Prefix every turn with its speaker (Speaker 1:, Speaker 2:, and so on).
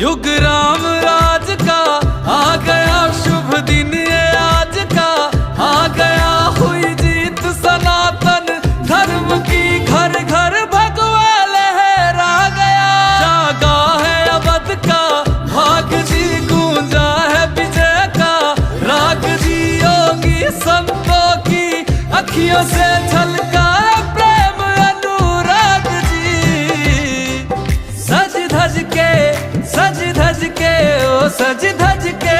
Speaker 1: युग राम राज का आ गया शुभ दिन ये आज का, आ गया हुई जीत सनातन धर्म की, घर घर भगवा लहरा गया। जागा है अवध का भाग जी, गूंजा है विजय का राग जी, योगी संतों की अखियों से छलका प्रेम अनुराग जी। सज धज के ओ सज धज के